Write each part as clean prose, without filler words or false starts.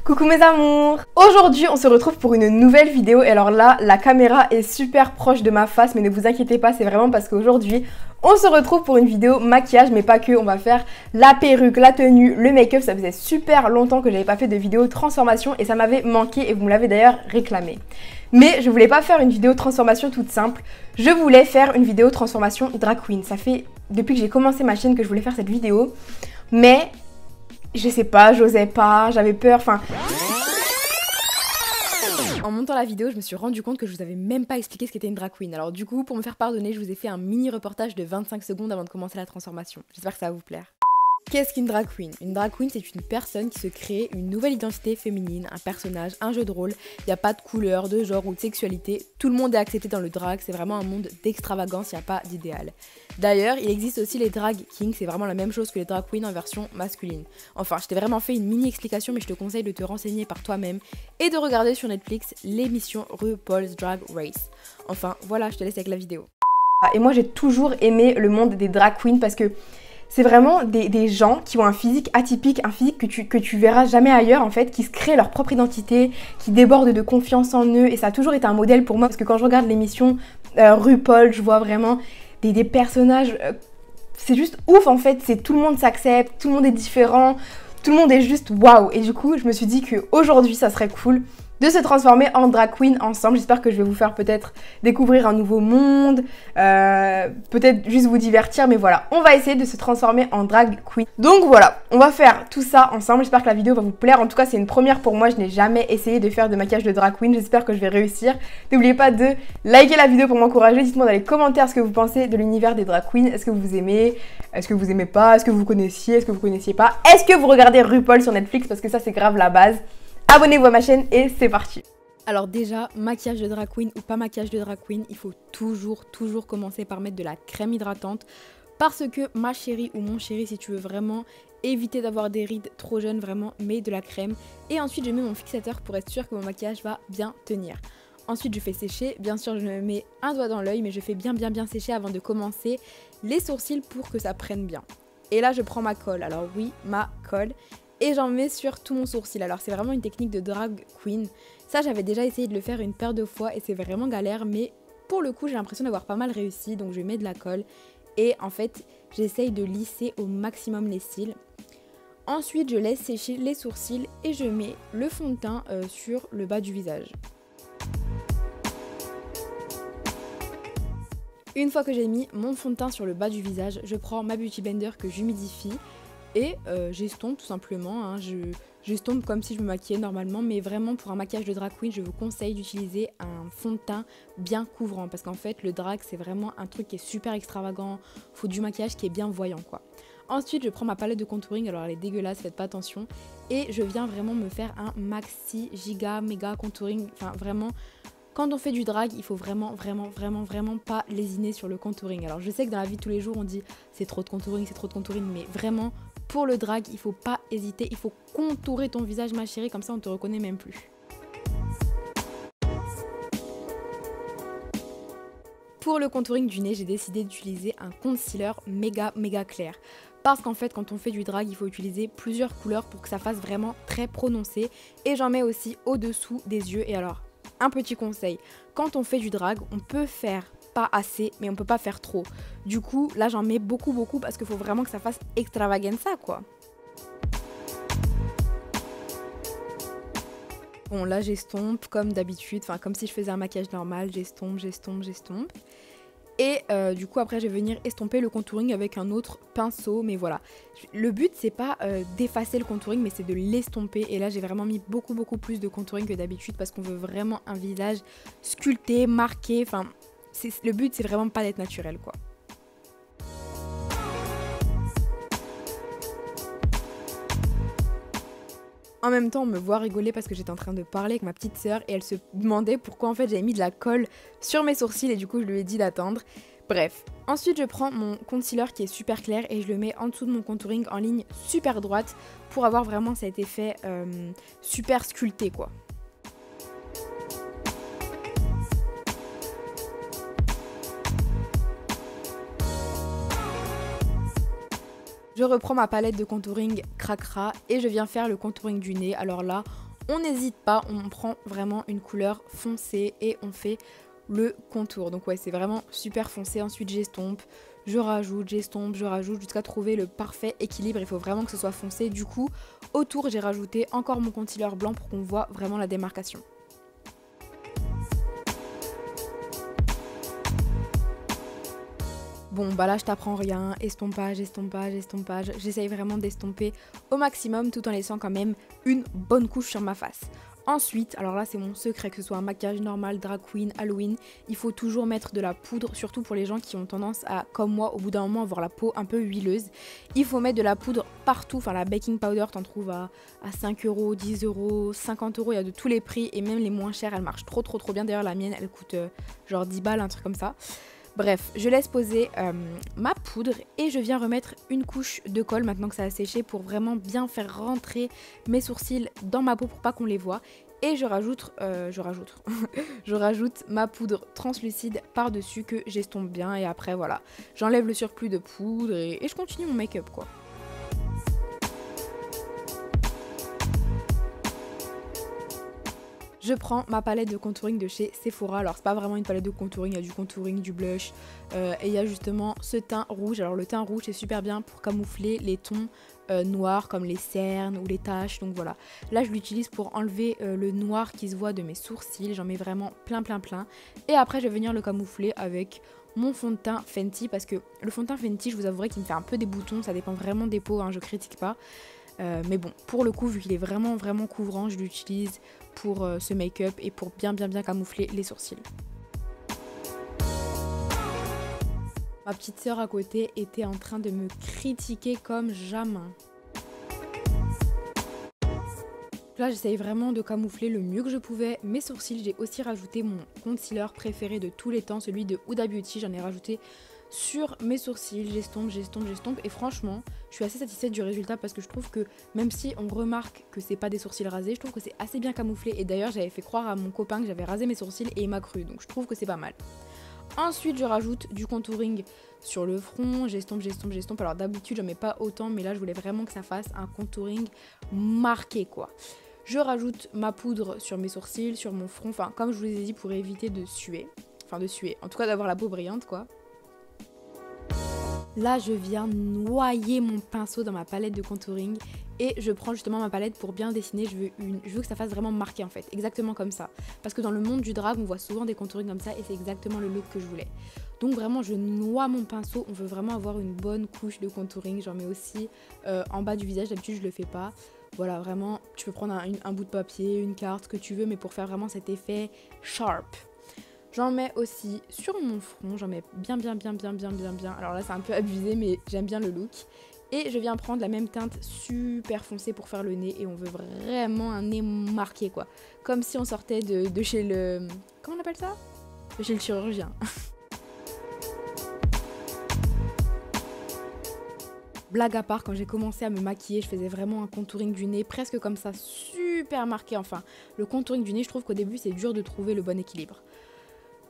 Coucou mes amours! Aujourd'hui on se retrouve pour une nouvelle vidéo et alors là la caméra est super proche de ma face mais ne vous inquiétez pas, c'est vraiment parce qu'aujourd'hui on se retrouve pour une vidéo maquillage mais pas que, on va faire la perruque, la tenue, le make-up. Ça faisait super longtemps que j'avais pas fait de vidéo transformation et ça m'avait manqué et vous me l'avez d'ailleurs réclamé. Mais je voulais pas faire une vidéo transformation toute simple, je voulais faire une vidéo transformation drag queen. Ça fait depuis que j'ai commencé ma chaîne que je voulais faire cette vidéo mais je sais pas, j'osais pas, j'avais peur, enfin... En montant la vidéo, je me suis rendu compte que je vous avais même pas expliqué ce qu'était une drag queen. Alors du coup, pour me faire pardonner, je vous ai fait un mini reportage de 25 secondes avant de commencer la transformation. J'espère que ça va vous plaire. Qu'est-ce qu'une drag queen? Une drag queen, c'est une personne qui se crée une nouvelle identité féminine, un personnage, un jeu de rôle. Il n'y a pas de couleur, de genre ou de sexualité. Tout le monde est accepté dans le drag, c'est vraiment un monde d'extravagance, il n'y a pas d'idéal. D'ailleurs, il existe aussi les drag kings, c'est vraiment la même chose que les drag queens en version masculine. Enfin, je t'ai vraiment fait une mini explication, mais je te conseille de te renseigner par toi-même et de regarder sur Netflix l'émission RuPaul's Drag Race. Enfin, voilà, je te laisse avec la vidéo. Et moi, j'ai toujours aimé le monde des drag queens parce que c'est vraiment des gens qui ont un physique atypique, un physique que tu verras jamais ailleurs en fait, qui se créent leur propre identité, qui débordent de confiance en eux et ça a toujours été un modèle pour moi parce que quand je regarde l'émission RuPaul, je vois vraiment des personnages, c'est juste ouf en fait, c'est tout le monde s'accepte, tout le monde est différent, tout le monde est juste waouh. Et du coup je me suis dit qu'aujourd'hui ça serait cool de se transformer en drag queen ensemble. J'espère que je vais vous faire peut-être découvrir un nouveau monde, peut-être juste vous divertir, mais voilà, on va essayer de se transformer en drag queen. Donc voilà, on va faire tout ça ensemble, j'espère que la vidéo va vous plaire. En tout cas c'est une première pour moi, je n'ai jamais essayé de faire de maquillage de drag queen, j'espère que je vais réussir. N'oubliez pas de liker la vidéo pour m'encourager, dites-moi dans les commentaires ce que vous pensez de l'univers des drag queens. Est-ce que vous aimez, est-ce que vous aimez pas, est-ce que vous connaissiez, est-ce que vous connaissiez pas, est-ce que vous regardez RuPaul sur Netflix parce que ça c'est grave la base. Abonnez-vous à ma chaîne et c'est parti. Alors déjà, maquillage de drag queen ou pas maquillage de drag queen, il faut toujours commencer par mettre de la crème hydratante parce que ma chérie ou mon chéri, si tu veux vraiment éviter d'avoir des rides trop jeunes, vraiment mets de la crème. Et ensuite je mets mon fixateur pour être sûr que mon maquillage va bien tenir. Ensuite je fais sécher, bien sûr je me mets un doigt dans l'œil mais je fais bien sécher avant de commencer les sourcils pour que ça prenne bien. Et là je prends ma colle, alors oui ma colle. Et j'en mets sur tout mon sourcil. Alors c'est vraiment une technique de drag queen. Ça j'avais déjà essayé de le faire une paire de fois et c'est vraiment galère. Mais pour le coup j'ai l'impression d'avoir pas mal réussi. Donc je mets de la colle. Et en fait j'essaye de lisser au maximum les cils. Ensuite je laisse sécher les sourcils et je mets le fond de teint sur le bas du visage. Une fois que j'ai mis mon fond de teint sur le bas du visage, je prends ma Beauty Blender que j'humidifie. Et j'estompe tout simplement, hein. J'estompe comme si je me maquillais normalement, mais vraiment pour un maquillage de drag queen, je vous conseille d'utiliser un fond de teint bien couvrant parce qu'en fait le drag c'est vraiment un truc qui est super extravagant, faut du maquillage qui est bien voyant quoi. Ensuite je prends ma palette de contouring, alors elle est dégueulasse, faites pas attention, et je viens vraiment me faire un maxi giga méga contouring, enfin vraiment... Quand on fait du drag, il faut vraiment pas lésiner sur le contouring. Alors je sais que dans la vie de tous les jours on dit c'est trop de contouring, mais vraiment pour le drag il faut pas hésiter, il faut contourer ton visage ma chérie, comme ça on te reconnaît même plus. Pour le contouring du nez, j'ai décidé d'utiliser un concealer méga clair. Parce qu'en fait quand on fait du drag il faut utiliser plusieurs couleurs pour que ça fasse vraiment très prononcé. Et j'en mets aussi au-dessous des yeux. Et alors un petit conseil, quand on fait du drag, on peut faire pas assez, mais on peut pas faire trop. Du coup, là j'en mets beaucoup parce qu'il faut vraiment que ça fasse extravaganza quoi. Bon là j'estompe comme d'habitude, enfin comme si je faisais un maquillage normal, j'estompe. Et du coup après je vais venir estomper le contouring avec un autre pinceau, mais voilà. Le but c'est pas d'effacer le contouring mais c'est de l'estomper, et là j'ai vraiment mis beaucoup plus de contouring que d'habitude parce qu'on veut vraiment un visage sculpté, marqué, enfin le but c'est vraiment pas d'être naturel quoi. En même temps, on me voit rigoler parce que j'étais en train de parler avec ma petite sœur et elle se demandait pourquoi en fait j'avais mis de la colle sur mes sourcils et du coup je lui ai dit d'attendre. Bref, ensuite je prends mon concealer qui est super clair et je le mets en dessous de mon contouring en ligne super droite pour avoir vraiment cet effet super sculpté quoi. Je reprends ma palette de contouring Cracra et je viens faire le contouring du nez. Alors là, On n'hésite pas, on prend vraiment une couleur foncée et on fait le contour. Donc ouais, c'est vraiment super foncé. Ensuite j'estompe, j'estompe, je rajoute jusqu'à trouver le parfait équilibre. Il faut vraiment que ce soit foncé. Du coup, autour j'ai rajouté encore mon concealer blanc pour qu'on voit vraiment la démarcation. Bon bah là je t'apprends rien, estompage, estompage, estompage. J'essaye vraiment d'estomper au maximum tout en laissant quand même une bonne couche sur ma face. Ensuite, alors là c'est mon secret, que ce soit un maquillage normal, drag queen, Halloween, il faut toujours mettre de la poudre, surtout pour les gens qui ont tendance à, comme moi, au bout d'un moment avoir la peau un peu huileuse. Il faut mettre de la poudre partout, enfin la baking powder t'en trouves à 5 euros, 10 euros, 50 euros, il y a de tous les prix et même les moins chers, elle marche trop bien. D'ailleurs la mienne elle coûte genre 10 balles, un truc comme ça. Bref, je laisse poser ma poudre et je viens remettre une couche de colle maintenant que ça a séché pour vraiment bien faire rentrer mes sourcils dans ma peau pour pas qu'on les voit. Et je rajoute je rajoute ma poudre translucide par-dessus que j'estompe bien et après voilà, j'enlève le surplus de poudre et je continue mon make-up quoi. Je prends ma palette de contouring de chez Sephora. Alors c'est pas vraiment une palette de contouring, il y a du contouring, du blush et il y a justement ce teint rouge. Alors le teint rouge c'est super bien pour camoufler les tons noirs comme les cernes ou les taches. Donc voilà, là je l'utilise pour enlever le noir qui se voit de mes sourcils. J'en mets vraiment plein. Et après je vais venir le camoufler avec mon fond de teint Fenty parce que le fond de teint Fenty je vous avouerai qu'il me fait un peu des boutons. Ça dépend vraiment des peaux, hein, je critique pas. Mais bon, pour le coup, vu qu'il est vraiment couvrant, je l'utilise pour ce make-up et pour bien camoufler les sourcils. Ma petite sœur à côté était en train de me critiquer comme jamais. Là, j'essaye vraiment de camoufler le mieux que je pouvais mes sourcils. J'ai aussi rajouté mon concealer préféré de tous les temps, celui de Huda Beauty. J'en ai rajouté sur mes sourcils, j'estompe et franchement je suis assez satisfaite du résultat parce que je trouve que même si on remarque que c'est pas des sourcils rasés, je trouve que c'est assez bien camouflé et d'ailleurs j'avais fait croire à mon copain que j'avais rasé mes sourcils et il m'a cru, donc je trouve que c'est pas mal. Ensuite je rajoute du contouring sur le front, j'estompe, alors d'habitude j'en mets pas autant mais là je voulais vraiment que ça fasse un contouring marqué quoi. Je rajoute ma poudre sur mes sourcils, sur mon front, enfin comme je vous ai dit pour éviter de suer, en tout cas d'avoir la peau brillante quoi. Là, je viens noyer mon pinceau dans ma palette de contouring et je prends justement ma palette pour bien dessiner. Je veux que ça fasse vraiment marqué en fait, exactement comme ça. Parce que dans le monde du drag, on voit souvent des contourings comme ça et c'est exactement le look que je voulais. Donc vraiment, je noie mon pinceau. On veut vraiment avoir une bonne couche de contouring. J'en mets aussi en bas du visage. D'habitude, je le fais pas. Voilà, vraiment, tu peux prendre un bout de papier, une carte, ce que tu veux, mais pour faire vraiment cet effet sharp. J'en mets aussi sur mon front, j'en mets bien. Alors là c'est un peu abusé mais j'aime bien le look. Et je viens prendre la même teinte super foncée pour faire le nez et on veut vraiment un nez marqué quoi. Comme si on sortait de chez le... Comment on appelle ça? De chez le chirurgien. Blague à part, quand j'ai commencé à me maquiller, je faisais vraiment un contouring du nez presque comme ça, super marqué. Enfin, le contouring du nez, je trouve qu'au début c'est dur de trouver le bon équilibre.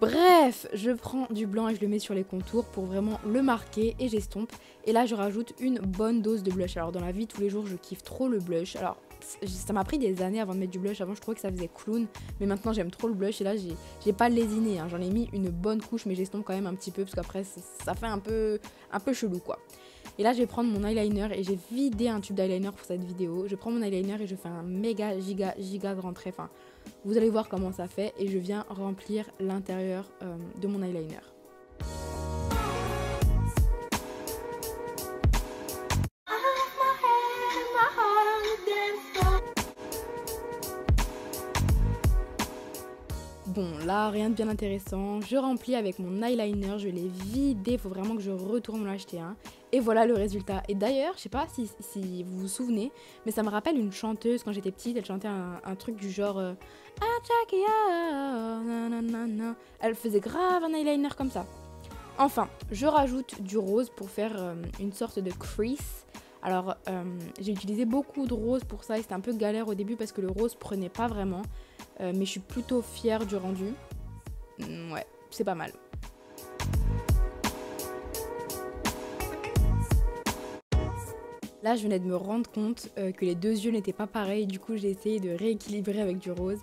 Bref, je prends du blanc et je le mets sur les contours pour vraiment le marquer et j'estompe. Et là, je rajoute une bonne dose de blush. Alors dans la vie, tous les jours, je kiffe trop le blush. Alors ça m'a pris des années avant de mettre du blush. Avant, je trouvais que ça faisait clown. Mais maintenant, j'aime trop le blush et là, j'ai pas lésiné. Hein. J'en ai mis une bonne couche, mais j'estompe quand même un petit peu parce qu'après, ça fait un peu chelou quoi. Et là, je vais prendre mon eyeliner et j'ai vidé un tube d'eyeliner pour cette vidéo. Je prends mon eyeliner et je fais un méga giga grand trait. Enfin, vous allez voir comment ça fait et je viens remplir l'intérieur de mon eyeliner. Bon, là, rien de bien intéressant. Je remplis avec mon eyeliner, je l'ai vidé. Il faut vraiment que je retourne m'en acheter un. Et voilà le résultat. Et d'ailleurs, je sais pas si vous vous souvenez, mais ça me rappelle une chanteuse quand j'étais petite. Elle chantait un truc du genre elle faisait grave un eyeliner comme ça. Enfin, je rajoute du rose pour faire une sorte de crease. Alors, j'ai utilisé beaucoup de rose pour ça et c'était un peu galère au début parce que le rose prenait pas vraiment. Mais je suis plutôt fière du rendu. Ouais, c'est pas mal. Là, je venais de me rendre compte que les deux yeux n'étaient pas pareils. Du coup, j'ai essayé de rééquilibrer avec du rose.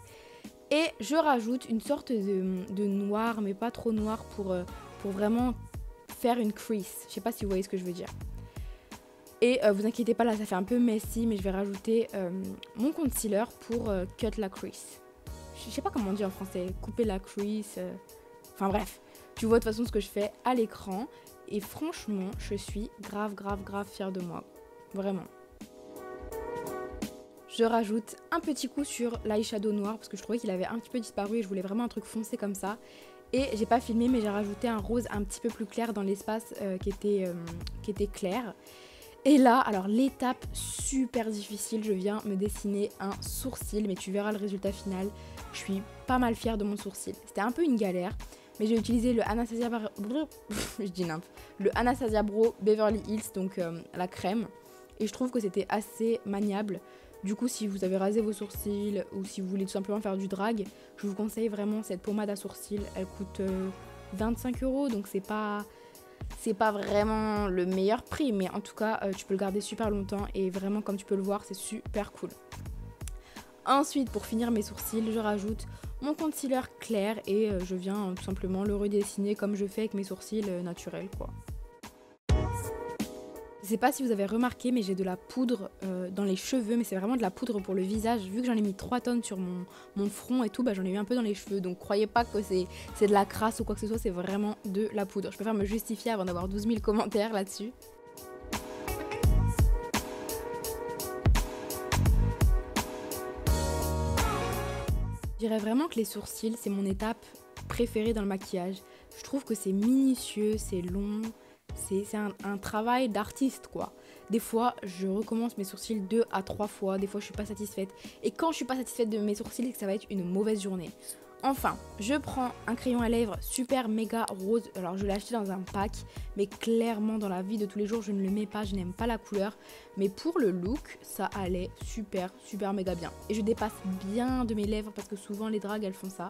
Et je rajoute une sorte de noir, mais pas trop noir pour vraiment faire une crease. Je sais pas si vous voyez ce que je veux dire. Et vous inquiétez pas, là ça fait un peu messy, mais je vais rajouter mon concealer pour cut la crease. Je sais pas comment on dit en français, couper la crease. Enfin bref, tu vois de toute façon ce que je fais à l'écran. Et franchement, je suis grave fière de moi. Vraiment. Je rajoute un petit coup sur l'eyeshadow noir parce que je trouvais qu'il avait un petit peu disparu et je voulais vraiment un truc foncé comme ça. Et j'ai pas filmé mais j'ai rajouté un rose un petit peu plus clair dans l'espace qui était clair. Et là, alors l'étape super difficile, je viens me dessiner un sourcil, mais tu verras le résultat final. Je suis pas mal fière de mon sourcil. C'était un peu une galère, mais j'ai utilisé le Anastasia le Anastasia Brow Beverly Hills, donc la crème. Et je trouve que c'était assez maniable. Du coup, si vous avez rasé vos sourcils ou si vous voulez tout simplement faire du drag, je vous conseille vraiment cette pommade à sourcils. Elle coûte 25 €, donc c'est pas vraiment le meilleur prix, mais en tout cas, tu peux le garder super longtemps et vraiment, comme tu peux le voir, c'est super cool. Ensuite, pour finir mes sourcils, je rajoute mon concealer clair et je viens tout simplement le redessiner comme je fais avec mes sourcils naturels, quoi. Je sais pas si vous avez remarqué, mais j'ai de la poudre dans les cheveux, mais c'est vraiment de la poudre pour le visage. Vu que j'en ai mis 3 tonnes sur mon front et tout, bah, j'en ai eu un peu dans les cheveux. Donc croyez pas que c'est de la crasse ou quoi que ce soit, c'est vraiment de la poudre. Je préfère me justifier avant d'avoir 12 000 commentaires là-dessus. Je dirais vraiment que les sourcils, c'est mon étape préférée dans le maquillage. Je trouve que c'est minutieux, c'est long. C'est un travail d'artiste, quoi. Des fois, je recommence mes sourcils 2 à 3 fois. Des fois, je suis pas satisfaite. Et quand je suis pas satisfaite de mes sourcils, c'est que ça va être une mauvaise journée. Enfin, je prends un crayon à lèvres super méga rose. Alors, je l'ai acheté dans un pack. Mais clairement, dans la vie de tous les jours, je ne le mets pas. Je n'aime pas la couleur. Mais pour le look, ça allait super méga bien. Et je dépasse bien de mes lèvres parce que souvent, les dragues, elles font ça.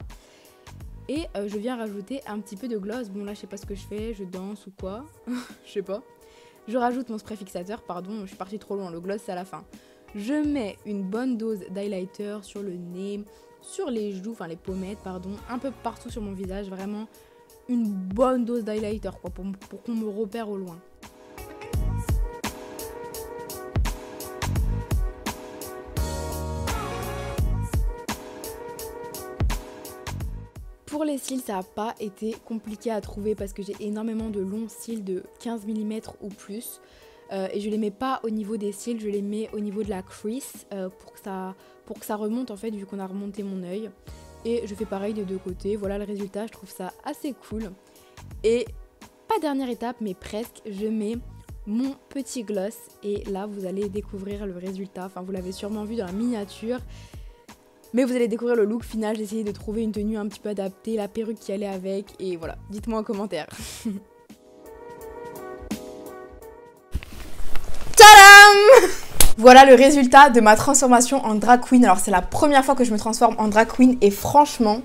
Et je viens rajouter un petit peu de gloss. Bon là je sais pas ce que je fais, je danse ou quoi. Je sais pas. Je rajoute mon spray fixateur, pardon, je suis partie trop loin, le gloss c'est à la fin. Je mets une bonne dose d'highlighter sur le nez, sur les joues, enfin les pommettes pardon, un peu partout sur mon visage, vraiment une bonne dose d'highlighter quoi, pour qu'on me repère au loin. Pour les cils, ça n'a pas été compliqué à trouver parce que j'ai énormément de longs cils de 15 mm ou plus. Et je les mets pas au niveau des cils, je les mets au niveau de la crease pour que ça remonte en fait vu qu'on a remonté mon œil. Et je fais pareil des deux côtés, voilà le résultat, je trouve ça assez cool. Et pas dernière étape mais presque, je mets mon petit gloss et là vous allez découvrir le résultat. Enfin vous l'avez sûrement vu dans la miniature. Mais vous allez découvrir le look final, j'ai essayé de trouver une tenue un petit peu adaptée, la perruque qui allait avec, et voilà, dites-moi en commentaire. Tadam! Voilà le résultat de ma transformation en drag queen. Alors c'est la première fois que je me transforme en drag queen et franchement,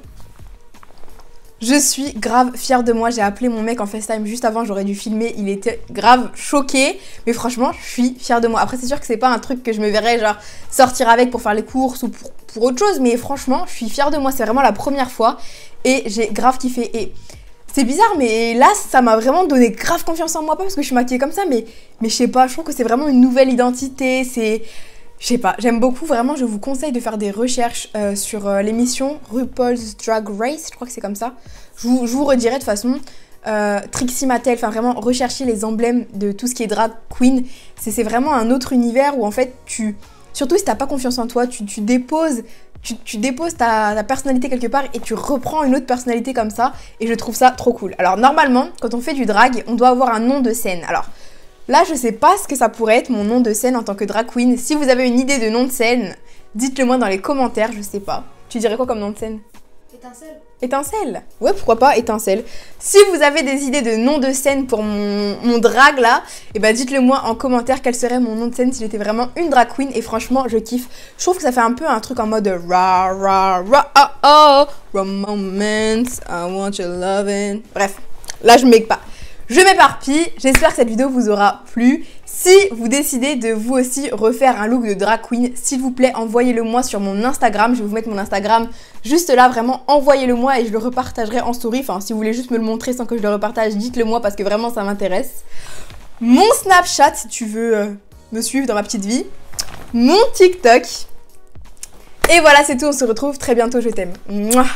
je suis grave fière de moi. J'ai appelé mon mec en FaceTime juste avant, j'aurais dû filmer, il était grave choqué. Mais franchement, je suis fière de moi. Après c'est sûr que c'est pas un truc que je me verrais genre sortir avec pour faire les courses ou pour autre chose. Mais franchement, je suis fière de moi, c'est vraiment la première fois. Et j'ai grave kiffé. Et c'est bizarre mais là ça m'a vraiment donné grave confiance en moi. Pas parce que je suis maquillée comme ça mais je sais pas, je trouve que c'est vraiment une nouvelle identité. C'est... Je sais pas, j'aime beaucoup, vraiment je vous conseille de faire des recherches sur l'émission RuPaul's Drag Race, je crois que c'est comme ça. Je vous redirai de toute façon, Trixie Mattel, enfin vraiment rechercher les emblèmes de tout ce qui est drag queen. C'est vraiment un autre univers où en fait surtout si t'as pas confiance en toi, tu déposes ta personnalité quelque part et tu reprends une autre personnalité comme ça. Et je trouve ça trop cool. Alors normalement, quand on fait du drag, on doit avoir un nom de scène. Alors... là, je sais pas ce que ça pourrait être mon nom de scène en tant que drag queen. Si vous avez une idée de nom de scène, dites-le moi dans les commentaires, je sais pas. Tu dirais quoi comme nom de scène? Étincelle. Étincelle? Ouais, pourquoi pas, étincelle. Si vous avez des idées de nom de scène pour mon drag là, et bah dites-le moi en commentaire quel serait mon nom de scène si j'étais vraiment une drag queen. Et franchement, je kiffe. Je trouve que ça fait un peu un truc en mode ra ra ra oh oh, romance, I want your loving. Bref, là je make pas. Je m'éparpille, j'espère que cette vidéo vous aura plu. Si vous décidez de vous aussi refaire un look de drag queen, s'il vous plaît, envoyez-le moi sur mon Instagram. Je vais vous mettre mon Instagram juste là, vraiment, envoyez-le moi et je le repartagerai en story. Enfin, si vous voulez juste me le montrer sans que je le repartage, dites-le moi parce que vraiment ça m'intéresse. Mon Snapchat, si tu veux me suivre dans ma petite vie. Mon TikTok. Et voilà, c'est tout, on se retrouve très bientôt, je t'aime. Mouah.